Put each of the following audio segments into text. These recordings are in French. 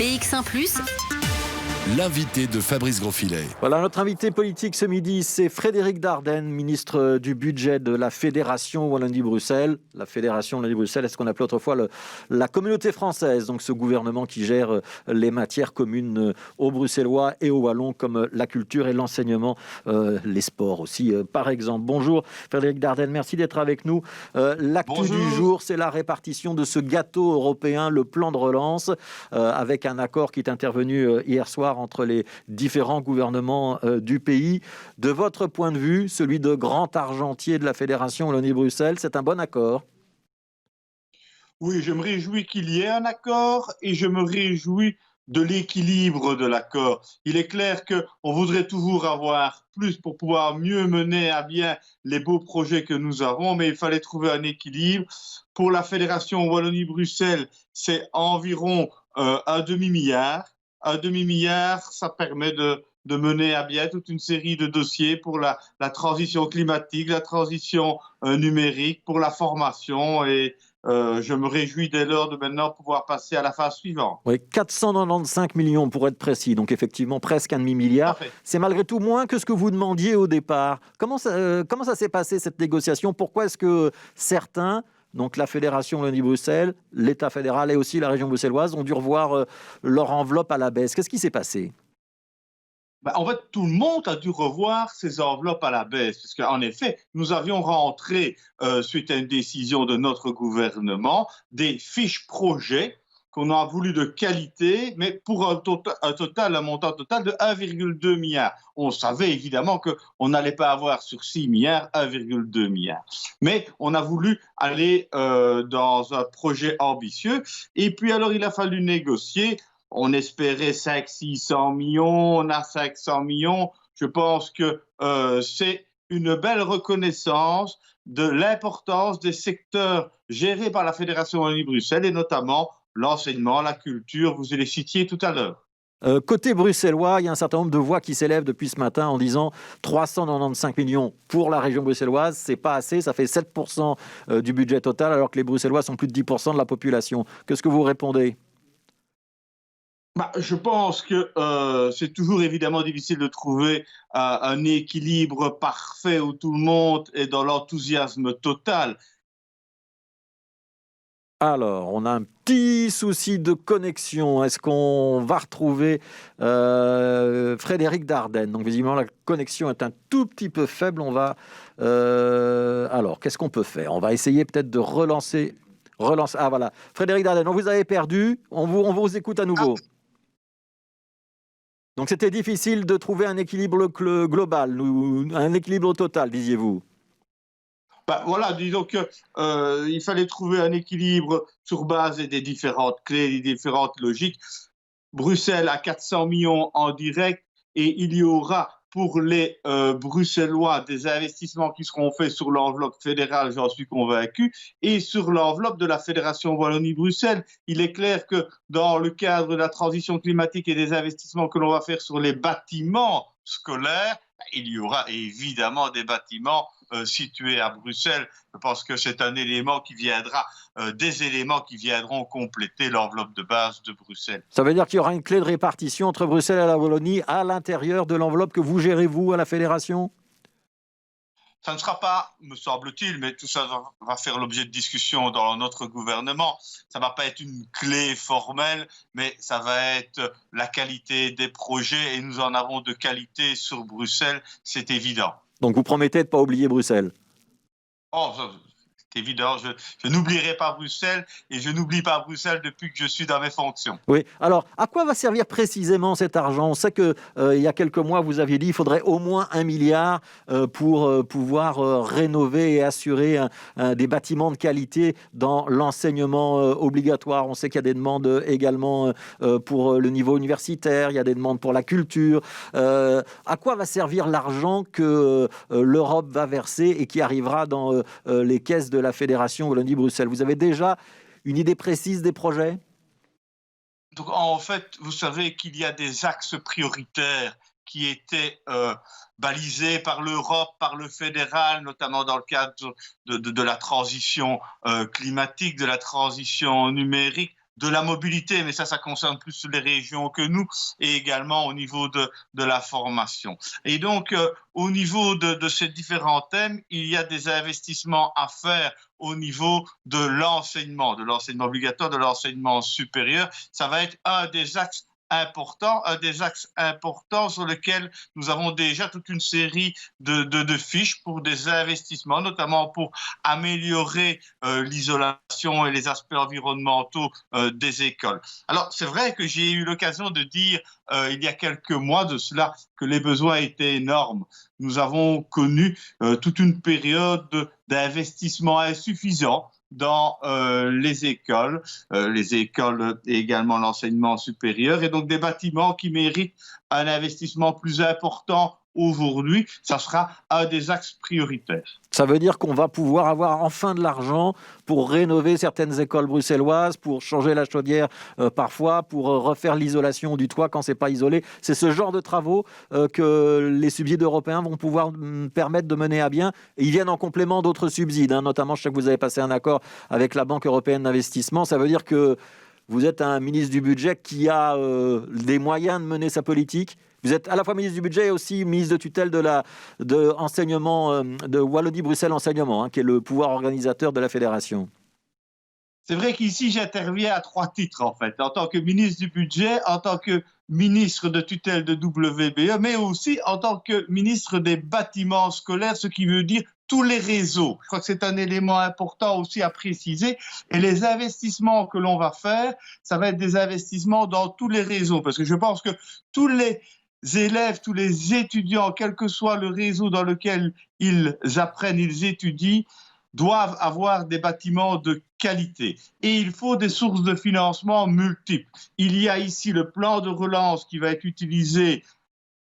BX1 +, l'invité de Fabrice Grosfilet. Voilà, notre invité politique ce midi, c'est Frédéric Dardenne, ministre du budget de la Fédération Wallonie-Bruxelles. La Fédération Wallonie-Bruxelles est ce qu'on appelait autrefois la communauté française, donc ce gouvernement qui gère les matières communes aux Bruxellois et aux Wallons, comme la culture et l'enseignement, les sports aussi, par exemple. Bonjour Frédéric Dardenne, merci d'être avec nous. L'actu du jour, c'est la répartition de ce gâteau européen, le plan de relance, avec un accord qui est intervenu hier soir entre les différents gouvernements du pays. De votre point de vue, celui de grand argentier de la Fédération Wallonie-Bruxelles, c'est un bon accord? Oui, je me réjouis qu'il y ait un accord et je me réjouis de l'équilibre de l'accord. Il est clair qu'on voudrait toujours avoir plus pour pouvoir mieux mener à bien les beaux projets que nous avons, mais il fallait trouver un équilibre. Pour la Fédération Wallonie-Bruxelles, c'est environ un demi-milliard. Un demi-milliard, ça permet de mener à bien toute une série de dossiers pour la transition climatique, la transition numérique, pour la formation et je me réjouis dès lors de maintenant pouvoir passer à la phase suivante. Oui, 495 millions pour être précis, donc effectivement presque un demi-milliard. C'est malgré tout moins que ce que vous demandiez au départ. Comment ça s'est passé cette négociation? Pourquoi est-ce que certains, donc la Fédération Wallonie-Bruxelles, l'État fédéral et aussi la région bruxelloise, ont dû revoir leur enveloppe à la baisse? Qu'est-ce qui s'est passé? En fait, tout le monde a dû revoir ses enveloppes à la baisse, parce qu'en effet, nous avions rentré, suite à une décision de notre gouvernement, des fiches projets qu'on a voulu de qualité, mais pour un montant total de 1,2 milliard. On savait évidemment qu'on n'allait pas avoir sur 6 milliards 1,2 milliard. Mais on a voulu aller dans un projet ambitieux. Et puis alors, il a fallu négocier. On espérait 500-600 millions, on a 500 millions. Je pense que c'est une belle reconnaissance de l'importance des secteurs gérés par la Fédération Wallonie-Bruxelles et notamment l'enseignement, la culture, vous les citiez tout à l'heure. Côté bruxellois, il y a un certain nombre de voix qui s'élèvent depuis ce matin en disant 395 millions pour la région bruxelloise, c'est pas assez, ça fait 7% du budget total, alors que les Bruxellois sont plus de 10% de la population. Qu'est-ce que vous répondez ? Je pense que c'est toujours évidemment difficile de trouver un équilibre parfait où tout le monde est dans l'enthousiasme total. Alors, on a un petit souci de connexion. Est-ce qu'on va retrouver Frédéric Dardenne? Donc, visiblement, la connexion est un tout petit peu faible. On va... Alors, qu'est-ce qu'on peut faire? On va essayer peut-être de relancer... Ah, voilà. Frédéric Dardenne, on vous avait perdu. On vous écoute à nouveau. Donc, c'était difficile de trouver un équilibre global, un équilibre total, disiez-vous? Voilà, disons qu'il fallait trouver un équilibre sur base des différentes clés, des différentes logiques. Bruxelles a 400 millions en direct et il y aura pour les Bruxellois des investissements qui seront faits sur l'enveloppe fédérale, j'en suis convaincu, et sur l'enveloppe de la Fédération Wallonie-Bruxelles. Il est clair que dans le cadre de la transition climatique et des investissements que l'on va faire sur les bâtiments scolaires, il y aura évidemment des bâtiments situés à Bruxelles. Je pense que c'est un élément qui viendra, des éléments qui viendront compléter l'enveloppe de base de Bruxelles. Ça veut dire qu'il y aura une clé de répartition entre Bruxelles et la Wallonie à l'intérieur de l'enveloppe que vous gérez, vous, à la Fédération? Ça ne sera pas, me semble-t-il, mais tout ça va faire l'objet de discussions dans notre gouvernement. Ça ne va pas être une clé formelle, mais ça va être la qualité des projets et nous en avons de qualité sur Bruxelles, c'est évident. Donc vous promettez de ne pas oublier Bruxelles? Oh, c'est évident, je n'oublierai pas Bruxelles et je n'oublie pas Bruxelles depuis que je suis dans mes fonctions. Oui, alors à quoi va servir précisément cet argent? On sait qu'il y a quelques mois, vous aviez dit qu'il faudrait au moins 1 milliard pour pouvoir rénover et assurer des bâtiments de qualité dans l'enseignement obligatoire. On sait qu'il y a des demandes également pour le niveau universitaire, il y a des demandes pour la culture. À quoi va servir l'argent que l'Europe va verser et qui arrivera dans les caisses de la Fédération Wallonie-Bruxelles? Vous avez déjà une idée précise des projets? Donc, en fait, vous savez qu'il y a des axes prioritaires qui étaient balisés par l'Europe, par le fédéral, notamment dans le cadre de la transition climatique, de la transition numérique. de la mobilité, mais ça concerne plus les régions que nous, et également au niveau de la formation. Et donc, au niveau de ces différents thèmes, il y a des investissements à faire au niveau de l'enseignement obligatoire, de l'enseignement supérieur. Ça va être un des axes importants sur lesquels nous avons déjà toute une série de fiches pour des investissements, notamment pour améliorer l'isolation et les aspects environnementaux des écoles. Alors, c'est vrai que j'ai eu l'occasion de dire il y a quelques mois de cela que les besoins étaient énormes. Nous avons connu toute une période d'investissement insuffisant dans les écoles et également l'enseignement supérieur, et donc des bâtiments qui méritent un investissement plus important aujourd'hui. Ça sera un des axes prioritaires. Ça veut dire qu'on va pouvoir avoir enfin de l'argent pour rénover certaines écoles bruxelloises, pour changer la chaudière parfois, pour refaire l'isolation du toit quand c'est pas isolé. C'est ce genre de travaux que les subsides européens vont pouvoir permettre de mener à bien. Et ils viennent en complément d'autres subsides, notamment je sais que vous avez passé un accord avec la Banque européenne d'investissement. Ça veut dire que vous êtes un ministre du budget qui a des moyens de mener sa politique. Vous êtes à la fois ministre du budget et aussi ministre de tutelle de enseignement de Wallonie-Bruxelles Enseignement, qui est le pouvoir organisateur de la fédération. C'est vrai qu'ici, j'interviens à 3 titres, en fait, en tant que ministre du budget, en tant que ministre de tutelle de WBE, mais aussi en tant que ministre des bâtiments scolaires, ce qui veut dire tous les réseaux. Je crois que c'est un élément important aussi à préciser. Et les investissements que l'on va faire, ça va être des investissements dans tous les réseaux, parce que je pense que tous les élèves, tous les étudiants, quel que soit le réseau dans lequel ils apprennent, ils étudient, doivent avoir des bâtiments de qualité. Et il faut des sources de financement multiples. Il y a ici le plan de relance qui va être utilisé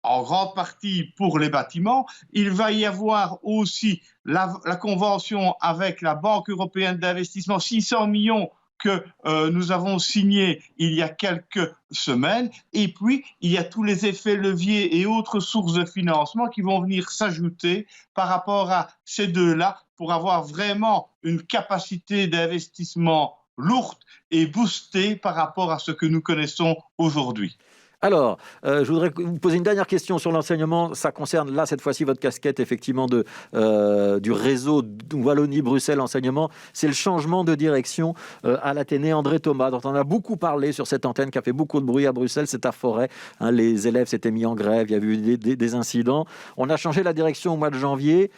en grande partie pour les bâtiments. Il va y avoir aussi la convention avec la Banque européenne d'investissement, 600 millions que nous avons signé il y a quelques semaines. Et puis, il y a tous les effets leviers et autres sources de financement qui vont venir s'ajouter par rapport à ces deux-là pour avoir vraiment une capacité d'investissement lourde et boostée par rapport à ce que nous connaissons aujourd'hui. Alors, je voudrais vous poser une dernière question sur l'enseignement. Ça concerne, là, cette fois-ci, votre casquette, effectivement, du réseau Wallonie-Bruxelles Enseignement. C'est le changement de direction à l'Athénée André Thomas, dont on a beaucoup parlé sur cette antenne, qui a fait beaucoup de bruit à Bruxelles. C'est à Forêt. Les élèves s'étaient mis en grève, il y a eu des incidents. On a changé la direction au mois de janvier.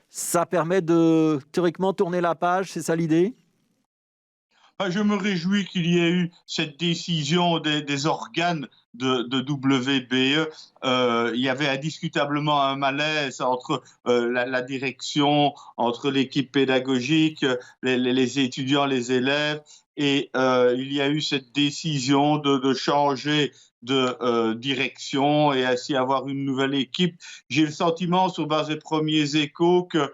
Ça permet de, théoriquement, tourner la page, c'est ça l'idée ? Je me réjouis qu'il y ait eu cette décision des organes de WBE. Il y avait indiscutablement un malaise entre la direction, entre l'équipe pédagogique, les étudiants, les élèves, et il y a eu cette décision de changer de direction et ainsi avoir une nouvelle équipe. J'ai le sentiment, sur base des premiers échos, que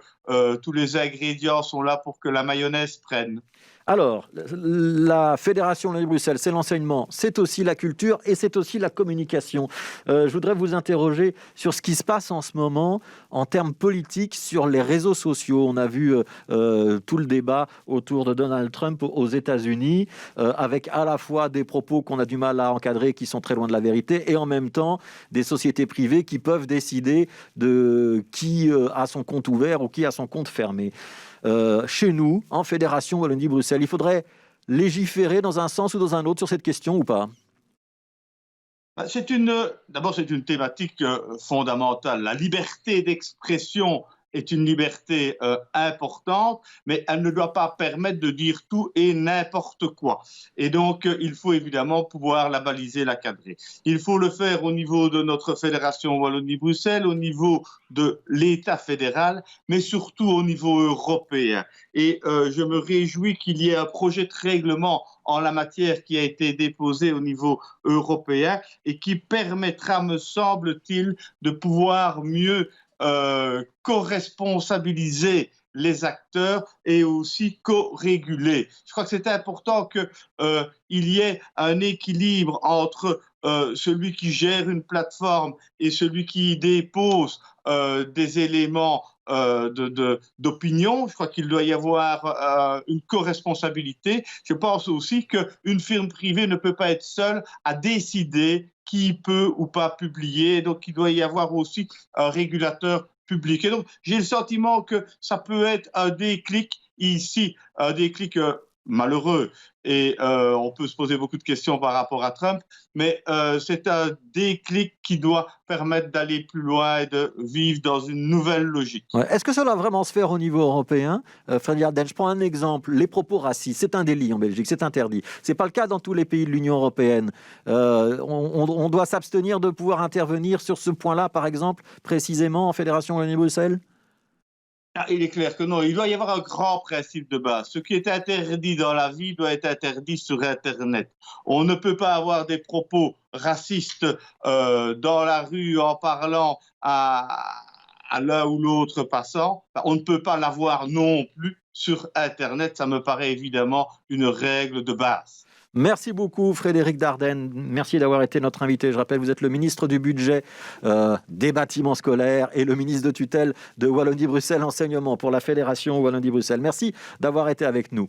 tous les ingrédients sont là pour que la mayonnaise prenne. Alors, la Fédération Wallonie-Bruxelles, c'est l'enseignement, c'est aussi la culture et c'est aussi la communication. Je voudrais vous interroger sur ce qui se passe en ce moment en termes politiques sur les réseaux sociaux. On a vu tout le débat autour de Donald Trump aux États-Unis, avec à la fois des propos qu'on a du mal à encadrer, qui sont très loin de la vérité, et en même temps des sociétés privées qui peuvent décider de qui a son compte ouvert ou qui a son compte fermé. Chez nous, en Fédération Wallonie-Bruxelles, il faudrait légiférer dans un sens ou dans un autre sur cette question ou pas ? D'abord, c'est une thématique fondamentale. La liberté d'expression est une liberté importante, mais elle ne doit pas permettre de dire tout et n'importe quoi. Et donc, il faut évidemment pouvoir la baliser, la cadrer. Il faut le faire au niveau de notre fédération Wallonie-Bruxelles, au niveau de l'État fédéral, mais surtout au niveau européen. Et je me réjouis qu'il y ait un projet de règlement en la matière qui a été déposé au niveau européen et qui permettra, me semble-t-il, de pouvoir mieux co-responsabiliser les acteurs et aussi co-réguler. Je crois que c'est important qu'il y ait un équilibre entre celui qui gère une plateforme et celui qui dépose des éléments d'opinion. Je crois qu'il doit y avoir une co-responsabilité. Je pense aussi qu'une firme privée ne peut pas être seule à décider qui peut ou pas publier. Donc, il doit y avoir aussi un régulateur public. Et donc, j'ai le sentiment que ça peut être un déclic ici, un déclic malheureux. Et on peut se poser beaucoup de questions par rapport à Trump, mais c'est un déclic qui doit permettre d'aller plus loin et de vivre dans une nouvelle logique. Ouais. Est-ce que cela va vraiment se faire au niveau européen? Frédéric Dardenne, je prends un exemple. Les propos racistes, c'est un délit en Belgique, c'est interdit. Ce n'est pas le cas dans tous les pays de l'Union européenne. On doit s'abstenir de pouvoir intervenir sur ce point-là, par exemple, précisément en Fédération Wallonie-Bruxelles? Il est clair que non, il doit y avoir un grand principe de base. Ce qui est interdit dans la vie doit être interdit sur Internet. On ne peut pas avoir des propos racistes dans la rue en parlant à l'un ou l'autre passant. On ne peut pas l'avoir non plus sur Internet. Ça me paraît évidemment une règle de base. Merci beaucoup Frédéric Dardenne, merci d'avoir été notre invité. Je rappelle, vous êtes le ministre du budget, des bâtiments scolaires et le ministre de tutelle de Wallonie-Bruxelles Enseignement pour la Fédération Wallonie-Bruxelles. Merci d'avoir été avec nous.